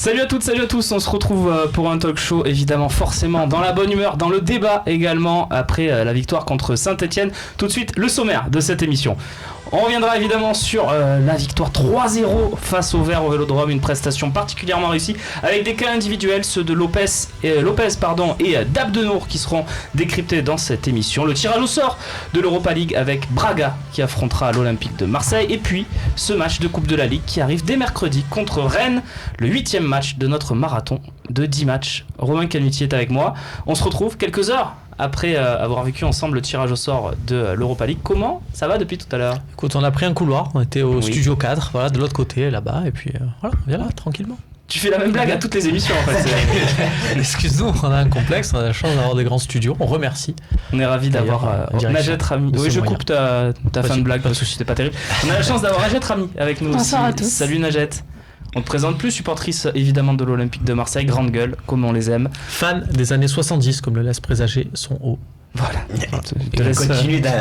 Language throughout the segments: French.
Salut à toutes, salut à tous, on se retrouve pour un talk show évidemment forcément dans la bonne humeur, dans le débat également après la victoire contre Saint-Etienne. Tout de suite le sommaire de cette émission. On reviendra évidemment sur la victoire 3-0 face au Vert au Vélodrome, une prestation particulièrement réussie avec des cas individuels, ceux de Lopez et d'Abdenour qui seront décryptés dans cette émission. Le tirage au sort de l'Europa League avec Braga qui affrontera l'Olympique de Marseille et puis ce match de Coupe de la Ligue qui arrive dès mercredi contre Rennes, le 8e match de notre marathon de 10 matchs. Romain Canuti est avec moi. On se retrouve quelques heures après avoir vécu ensemble le tirage au sort de l'Europa League. Comment ça va depuis tout à l'heure ? Écoute, on a pris un couloir, on était au studio 4, voilà, de l'autre côté, là-bas, et puis voilà, on vient là, tranquillement. Tu fais la même blague à toutes les émissions en fait. Excuse-nous, on a un complexe, on a la chance d'avoir des grands studios, on remercie. On est ravis d'avoir Najat Rami. Oui, je coupe ta fin de blague parce que c'était pas terrible. On a la chance d'avoir Najat Rami avec nous. Bonsoir aussi. À tous. Salut Najat. On te présente plus, supportrice évidemment de l'Olympique de Marseille, grande gueule, comme on les aime. Fan des années 70, comme le laisse présager son haut. Voilà. Continue dans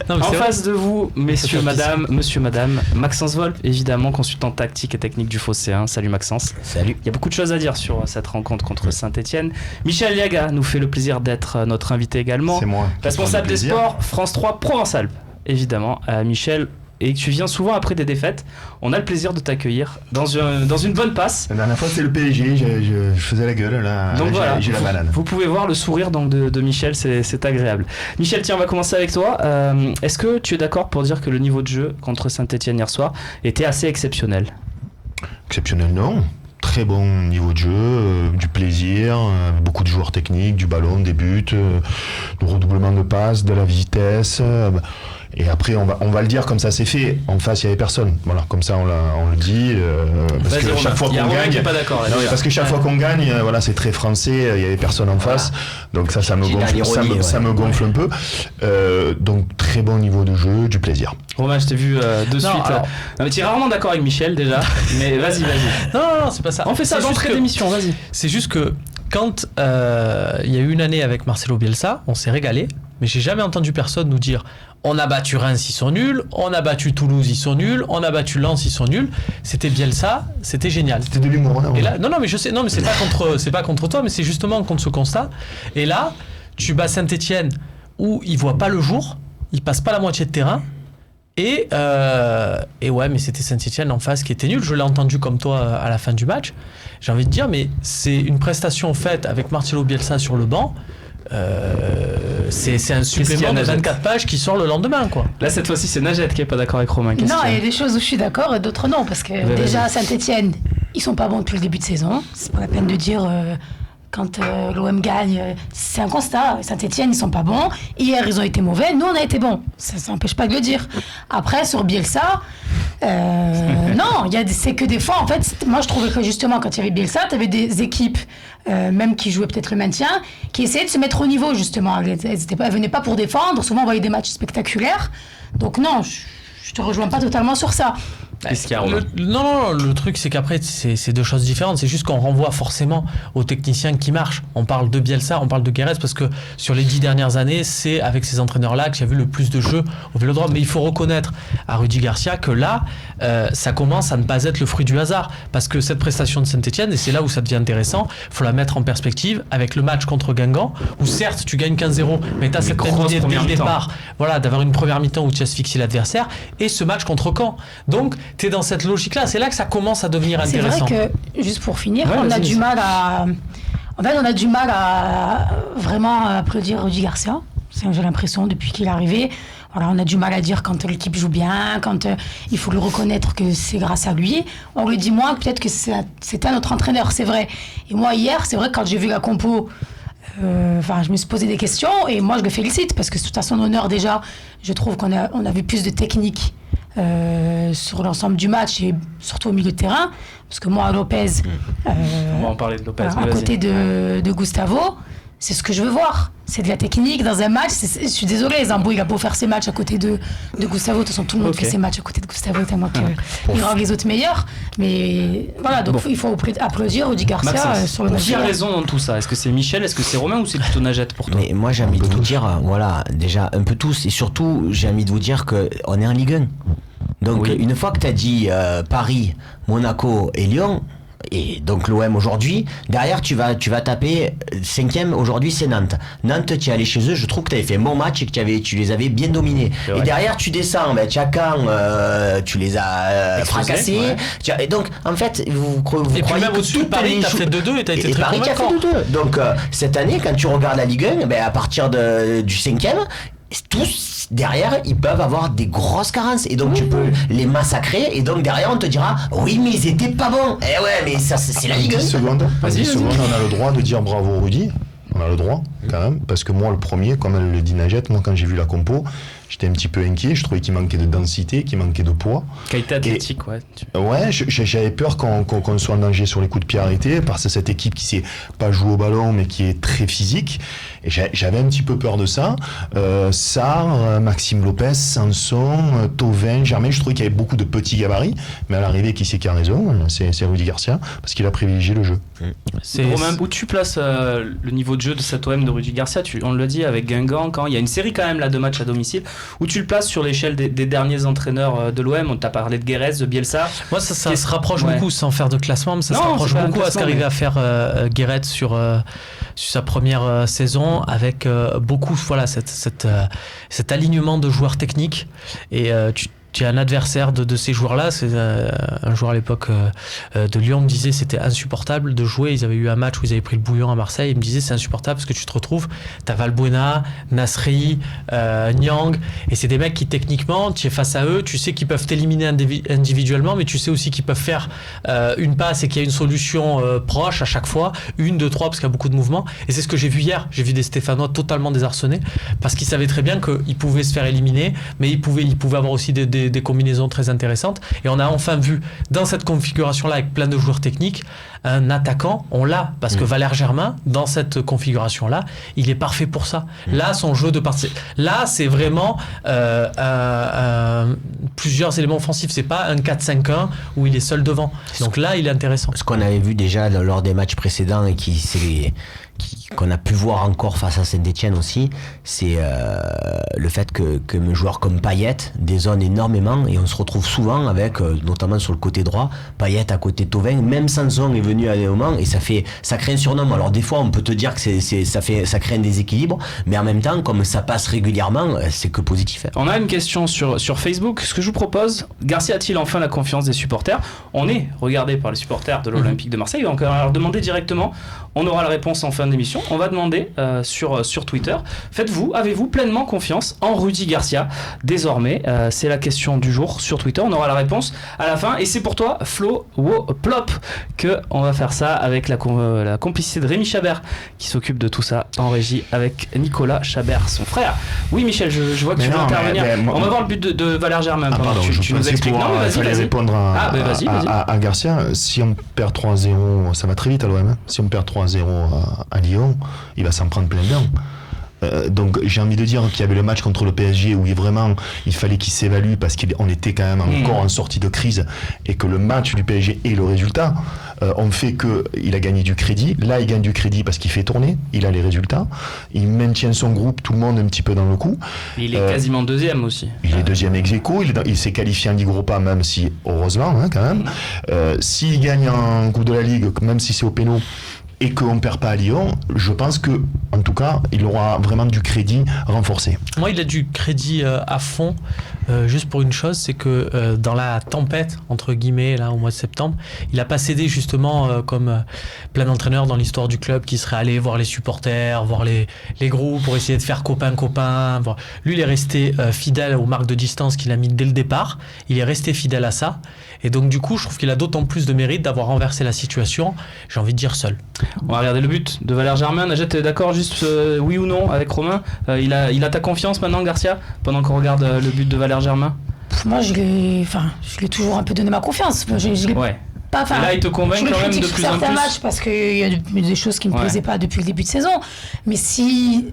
la En face de vous, messieurs, madame, Maxence Volpe, évidemment, consultant tactique et technique du Phocéen. Salut Maxence. Salut. Il y a beaucoup de choses à dire sur cette rencontre contre Saint-Etienne. Michel Liaga nous fait le plaisir d'être notre invité également. C'est moi. Responsable des sports, France 3 Provence-Alpes. Évidemment, Michel. Et tu viens souvent après des défaites, on a le plaisir de t'accueillir dans une bonne passe. La dernière fois c'était le PSG, je faisais la gueule, là, donc voilà, j'ai la banane. Vous pouvez voir le sourire donc, de Michel, c'est agréable. Michel, tiens, on va commencer avec toi. Est-ce que tu es d'accord pour dire que le niveau de jeu contre Saint-Etienne hier soir était assez exceptionnel ? Exceptionnel, non. Très bon niveau de jeu, du plaisir, beaucoup de joueurs techniques, du ballon, des buts, du redoublement de passes, de la vitesse. Et après, on va le dire comme ça c'est fait. En face, il n'y avait personne. Voilà, comme ça, on le dit. Parce que chaque fois qu'on gagne, pas d'accord, là, parce que chaque fois qu'on gagne, voilà, c'est très français. Il n'y avait personne en face. Donc ça me gonfle un peu. Donc très bon niveau de jeu, du plaisir. Romain, je t'ai vu de suite. Non, mais tu es rarement d'accord avec Michel déjà. Mais vas-y. Non, c'est pas ça. On fait ça d'entrée d'émission, vas-y. C'est juste que quand il y a eu une année avec Marcelo Bielsa, on s'est régalé. Mais j'ai jamais entendu personne nous dire on a battu Reims, ils sont nuls, on a battu Toulouse, ils sont nuls, on a battu Lens, ils sont nuls. C'était Bielsa, c'était génial. C'était de l'humour. Et là, non, mais je sais, non, mais c'est pas contre toi, mais c'est justement contre ce constat. Et là, tu bats Saint-Etienne où ils voient pas le jour, ils passent pas la moitié de terrain. Et ouais, mais c'était Saint-Etienne en face qui était nul. Je l'ai entendu comme toi à la fin du match. J'ai envie de dire, mais c'est une prestation faite avec Marcelo Bielsa sur le banc. C'est un supplément de 24 pages qui sort le lendemain, quoi. Là, cette fois-ci, c'est Najat qui est pas d'accord avec Romain. Non, il y a des choses où je suis d'accord et d'autres non, parce que déjà, Saint-Etienne, ils sont pas bons depuis le début de saison. C'est pas la peine de dire quand l'OM gagne, c'est un constat. Saint-Etienne, ils sont pas bons. Hier, ils ont été mauvais. Nous, on a été bons. Ça n'empêche pas de le dire. Après, sur Bielsa, non, c'est que des fois, en fait, moi, je trouvais que justement, quand il y avait Bielsa, tu avais des équipes, même qui jouaient peut-être le maintien, qui essayaient de se mettre au niveau, justement. Elles venaient pas pour défendre. Souvent, on voyait des matchs spectaculaires. Donc, non, je te rejoins pas totalement sur ça. Qu'est-ce qu'il y a, Romain ? Non, le truc c'est qu'après c'est deux choses différentes. C'est juste qu'on renvoie forcément aux techniciens qui marchent. On parle de Bielsa, on parle de Guéret parce que sur les 10 dernières années, c'est avec ces entraîneurs-là que j'ai vu le plus de jeux au Vélodrome. Mais il faut reconnaître à Rudy Garcia que là, ça commence à ne pas être le fruit du hasard. Parce que cette prestation de Saint-Etienne, et c'est là où ça devient intéressant, il faut la mettre en perspective avec le match contre Guingamp, où certes tu gagnes 15-0, mais tu as cette idée dès le départ, voilà, d'avoir une première mi-temps où tu asphyxies l'adversaire, et ce match contre Caen. Donc t'es dans cette logique-là, c'est là que ça commence à devenir intéressant. C'est vrai que, juste pour finir, on a du mal à vraiment applaudir Rudy Garcia. J'ai l'impression, depuis qu'il est arrivé, voilà, on a du mal à dire quand l'équipe joue bien, quand il faut le reconnaître que c'est grâce à lui. On le dit moins, peut-être que c'était un autre entraîneur, c'est vrai. Et moi, hier, c'est vrai que quand j'ai vu la compo, je me suis posé des questions et moi, je le félicite parce que c'est à son honneur déjà. Je trouve qu'on a vu plus de technique sur l'ensemble du match et surtout au milieu de terrain, parce que moi Lopez, on va en parler de Lopez, à côté de Gustavo, c'est ce que je veux voir, c'est de la technique dans un match. Je suis désolée, Zambo il a beau faire ses matchs à côté de Gustavo, de toute façon tout le monde fait ses matchs à côté de Gustavo tellement qu'il rend les autres meilleurs, mais voilà, donc il faut applaudir Rudy Garcia. Maxence, sur le match. qui a raison dans tout ça ? Est-ce que c'est Michel, est-ce que c'est Romain ou c'est plutôt Najat pour toi ? Mais moi j'ai envie de vous dire, voilà, déjà un peu tous, et surtout j'ai envie de vous dire qu'on est en Ligue 1. Donc une fois que tu as dit Paris, Monaco et Lyon, et donc l'OM aujourd'hui, derrière tu vas taper 5e, aujourd'hui c'est Nantes. Nantes, tu es allé chez eux, je trouve que tu avais fait un bon match et que tu les avais bien dominés. Et derrière tu descends, tu as Caen, tu les as fracassés. Ouais. Et donc en fait, vous croyez même que au-dessus de Paris, tu as fait 2-2 et tu as été très Paris qui a fait 2-2. Donc cette année, quand tu regardes la Ligue 1, à partir du 5e, tous derrière ils peuvent avoir des grosses carences et donc tu peux les massacrer et donc derrière on te dira oui mais ils étaient pas bons. Eh ouais mais ça c'est la Ligue 10 secondes, on a le droit de dire bravo Rudy, on a le droit quand même, parce que moi le premier, comme elle le dit Najette, moi quand j'ai vu la compo j'étais un petit peu inquiet, je trouvais qu'il manquait de densité, qu'il manquait de poids. Qualité athlétique, ouais. Ouais, j'avais peur qu'on soit en danger sur les coups de pied arrêtés, parce que cette équipe qui sait pas jouer au ballon, mais qui est très physique. Et j'avais un petit peu peur de ça. Sarr, Maxime Lopez, Sanson, Thauvin, Germain, je trouvais qu'il y avait beaucoup de petits gabarits, mais à l'arrivée, qui c'est qui a raison, c'est Rudy Garcia, parce qu'il a privilégié le jeu. Romain, où tu places le niveau de jeu de cet OM de Rudy Garcia? On le dit avec Guingamp, quand il y a une série quand même là de matchs à domicile, où tu le places sur l'échelle des derniers entraîneurs de l'OM. On t'a parlé de Guérez, de Bielsa. Moi ça se rapproche beaucoup, sans faire de classement, mais ça se rapproche beaucoup à ce qu'arrivait à faire Guérez sur sa première saison, avec beaucoup cet alignement de joueurs techniques. Et tu es un adversaire de ces joueurs-là. C'est un joueur à l'époque de Lyon me disait c'était insupportable de jouer. Ils avaient eu un match où ils avaient pris le bouillon à Marseille. Il me disait c'est insupportable parce que tu te retrouves, t'as Valbuena, Nasri, Niang, et c'est des mecs qui techniquement, tu es face à eux, tu sais qu'ils peuvent t'éliminer individuellement, mais tu sais aussi qu'ils peuvent faire une passe et qu'il y a une solution proche à chaque fois, 1, 2, 3, parce qu'il y a beaucoup de mouvements. Et c'est ce que j'ai vu hier. J'ai vu des Stéphanois totalement désarçonnés parce qu'ils savaient très bien qu'ils pouvaient se faire éliminer, mais ils pouvaient avoir aussi des combinaisons très intéressantes. Et on a enfin vu dans cette configuration-là, avec plein de joueurs techniques, un attaquant, on l'a, parce que Valère Germain, dans cette configuration-là, il est parfait pour ça. Là, son jeu de partie, là, c'est vraiment plusieurs éléments offensifs. C'est pas un 4-5-1 où il est seul devant. Donc là, il est intéressant. Ce qu'on avait vu déjà lors des matchs précédents et qu'on a pu voir encore face à Saint-Etienne aussi, c'est le fait que un joueur comme Payet dézone énormément, et on se retrouve souvent avec, notamment sur le côté droit, Payet à côté de Thauvin. Même Sanson est venu à un moment et ça crée un surnom. Alors des fois on peut te dire que ça crée un déséquilibre, mais en même temps comme ça passe régulièrement, c'est que positif. On a une question sur Facebook. Ce que je vous propose, Garcia a-t-il enfin la confiance des supporters? On est regardé par les supporters de l'Olympique de Marseille, donc on va leur demander directement. On aura la réponse en fin d'émission. On va demander sur Twitter, avez-vous pleinement confiance en Rudy Garcia désormais? C'est la question du jour sur Twitter. On aura la réponse à la fin. Et c'est pour toi, Flo Plop, qu'on va faire ça avec la complicité de Rémi Chabert, qui s'occupe de tout ça en régie avec Nicolas Chabert, son frère. Oui, Michel, je vois que tu veux intervenir. On va voir le but de Valère Germain. Pardon, tu nous expliques. Non, mais vas-y. Répondre à Garcia. Si on perd 3-0, ça va très vite à l'OM. Si on perd 3-0 à Lyon, il va s'en prendre plein dedans. Donc j'ai envie de dire qu'il y avait le match contre le PSG où il fallait qu'il s'évalue, parce qu'on était quand même encore en sortie de crise, et que le match du PSG et le résultat ont fait qu'il a gagné du crédit. Là il gagne du crédit parce qu'il fait tourner, il a les résultats, il maintient son groupe, tout le monde un petit peu dans le coup. Il est quasiment deuxième aussi. Il est deuxième ex-aequo, il s'est qualifié en Ligue Europa, même si, heureusement quand même, s'il gagne en Coupe de la Ligue, même si c'est au péno, et qu'on ne perd pas à Lyon, je pense que, en tout cas, il aura vraiment du crédit renforcé. Moi, il a du crédit à fond, juste pour une chose, c'est que dans la tempête, entre guillemets, là, au mois de septembre, il n'a pas cédé justement comme plein d'entraîneurs dans l'histoire du club qui seraient allés voir les supporters, voir les groupes pour essayer de faire copain-copain. Lui, il est resté fidèle aux marques de distance qu'il a mis dès le départ. Il est resté fidèle à ça. Et donc, du coup, je trouve qu'il a d'autant plus de mérite d'avoir renversé la situation, j'ai envie de dire seul. On va regarder le but de Valère Germain. Najat, t'es d'accord, juste oui ou non avec Romain? Il a ta confiance maintenant, Garcia, pendant qu'on regarde le but de Valère Germain? Moi, je lui ai toujours un peu donné ma confiance. Ouais. Et là, il te convainc quand même de plus en plus. Matchs parce qu'il y a des choses qui ne me plaisaient pas depuis le début de saison. Mais si...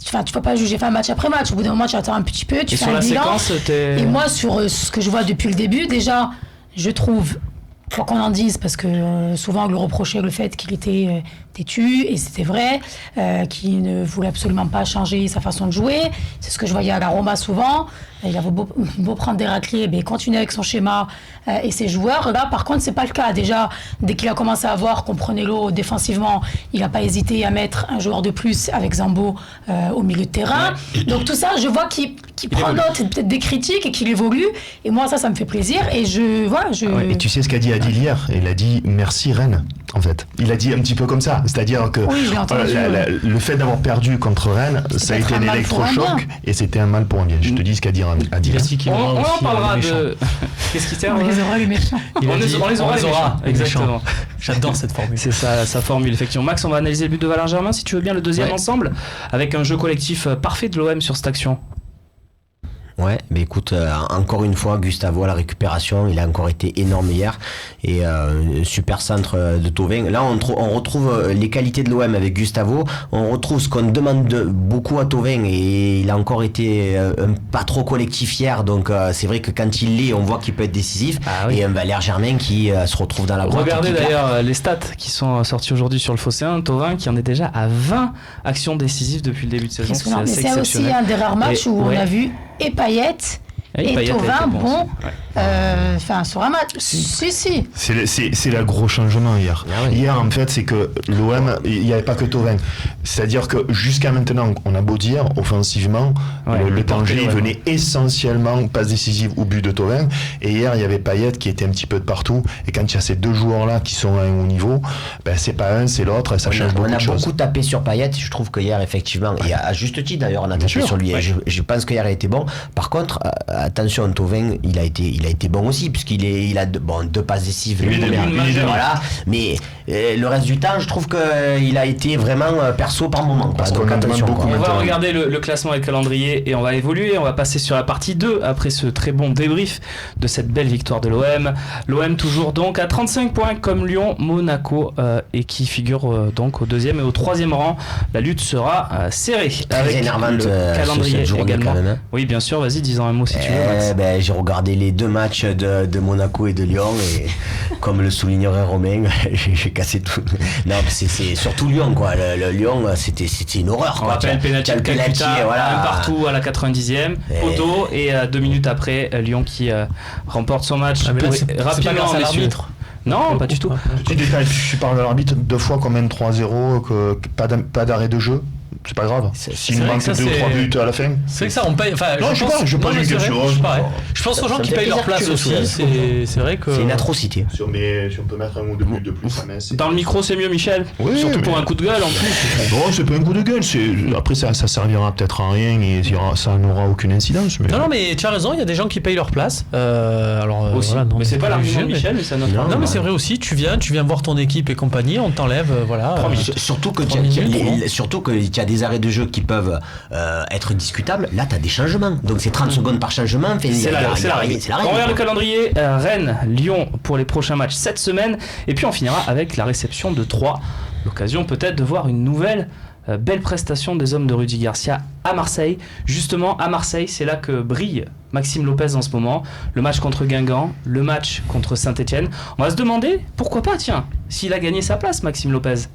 tu ne peux pas juger match après match. Au bout d'un moment, tu attends un petit peu, tu fais un bilan. Et moi, sur ce que je vois depuis le début, déjà, je trouve... Faut qu'on en dise, parce que souvent on lui reprochait le fait qu'il était têtu, et c'était vrai, qu'il ne voulait absolument pas changer sa façon de jouer. C'est ce que je voyais à la Roma souvent. il avait beau prendre des raclés, il continue avec son schéma et ses joueurs. Là, par contre, c'est pas le cas. Déjà, dès qu'il a commencé à voir qu'on prenait l'eau défensivement, il n'a pas hésité à mettre un joueur de plus avec Zambo au milieu de terrain. Ouais. Donc tout ça, je vois qu'il prend note peut-être des critiques et qu'il évolue. Et moi, ça me fait plaisir. Et Et tu sais ce qu'a dit Adil hier? Il a dit merci Rennes, en fait. Il a dit un petit peu comme ça. C'est-à-dire que le fait d'avoir perdu contre Rennes, ça a été un électrochoc et c'était un mal pour un bien. Je te dis ce qu'a dit Adil. On en parlera de... Qu'est-ce qui sert? On les aura les méchants. On les aura, exactement. J'adore cette formule. C'est ça, sa formule, effectivement. Max, on va analyser le but de Valère Germain, si tu veux bien, le deuxième ensemble, avec un jeu collectif parfait de l'OM sur cette action. Ouais, mais écoute, encore une fois, Gustavo à la récupération, il a encore été énorme hier. Et super centre de Thauvin. Là, on retrouve les qualités de l'OM avec Gustavo. On retrouve ce qu'on demande beaucoup à Thauvin. Et il a encore été pas trop collectif hier. Donc c'est vrai que quand il l'est, on voit qu'il peut être décisif. Ah, oui. Et un Valère Germain qui se retrouve dans la boîte. Regardez d'ailleurs les stats qui sont sortis aujourd'hui sur le Phocéen. Thauvin qui en est déjà à 20 actions décisives depuis le début de saison. C'est assez exceptionnel. C'est aussi un des rares matchs où on a vu et Payet et Thauvin, bon, sur un match. Si. C'est le gros changement hier. Ah oui. Hier, en fait, c'est que l'OM, il n'y avait pas que Thauvin. C'est-à-dire que jusqu'à maintenant, on a beau dire, offensivement, le danger venait essentiellement passe décisive au but de Thauvin. Et hier, il y avait Payet qui était un petit peu de partout. Et quand il y a ces deux joueurs-là qui sont à un haut niveau, c'est pas un, c'est l'autre, et ça change beaucoup de choses. On a beaucoup tapé sur Payet. Je trouve que hier, effectivement, et à juste titre d'ailleurs, on a tapé sur lui. Je pense qu'hier, il a été bon. Par contre, attention, Thauvin, il a été bon aussi, puisqu'il a deux passes décisives. Voilà. Mais le reste du temps, je trouve qu'il a été vraiment perso par moment. Parce qu'on attention. On va regarder le classement et le calendrier et on va évoluer. On va passer sur la partie 2 après ce très bon débrief de cette belle victoire de l'OM. L'OM toujours donc à 35 points comme Lyon, Monaco et qui figure donc au deuxième et au troisième rang. La lutte sera serrée. Très avec énervante le calendrier également. Quand même. Oui, bien sûr, vas-y, dis-en un mot si tu veux. J'ai regardé les deux matchs de Monaco et de Lyon et comme le soulignerait Romain, j'ai cassé tout. Non, c'est surtout Lyon quoi. Le Lyon, c'était une horreur. On rappelle penalty de Calcutta, un partout à la 90e, poteau et 2 minutes après Lyon qui remporte son match rapidement, l'arbitre. Non, pas du tout. Petit détail, tu parles de l'arbitre 2 fois qu'on mène 3-0, pas d'arrêt de jeu. C'est pas grave. S'il manque 2 ou 3 buts à la fin. C'est que ça, on paye. Enfin, non, je pense quelque chose. Je pense aux gens qui payent leur place aussi. C'est vrai que. C'est une atrocité. Si on peut mettre 1 ou 2 buts de plus, dans le micro, c'est mieux, Michel. Oui, surtout pour un coup de gueule en plus. Non, c'est pas un coup de gueule. Après, ça servira peut-être à rien et ça n'aura aucune incidence. Non, mais tu as raison. Il y a des gens qui payent leur place. Alors. Aussi. Mais c'est pas l'argument de Michel, mais c'est notre. Non, mais c'est vrai aussi. Tu viens voir ton équipe et compagnie. On t'enlève. Voilà. Surtout que il y a des arrêts de jeu qui peuvent être discutables. Là, tu as des changements. Donc, c'est 30 secondes par changement. C'est la règle. On regarde le calendrier. Rennes, Lyon pour les prochains matchs cette semaine. Et puis, on finira avec la réception de Troyes. L'occasion peut-être de voir une nouvelle belle prestation des hommes de Rudy Garcia à Marseille. Justement, à Marseille, c'est là que brille Maxime Lopez en ce moment. Le match contre Guingamp, le match contre Saint-Etienne. On va se demander, pourquoi pas, tiens, s'il a gagné sa place, Maxime Lopez.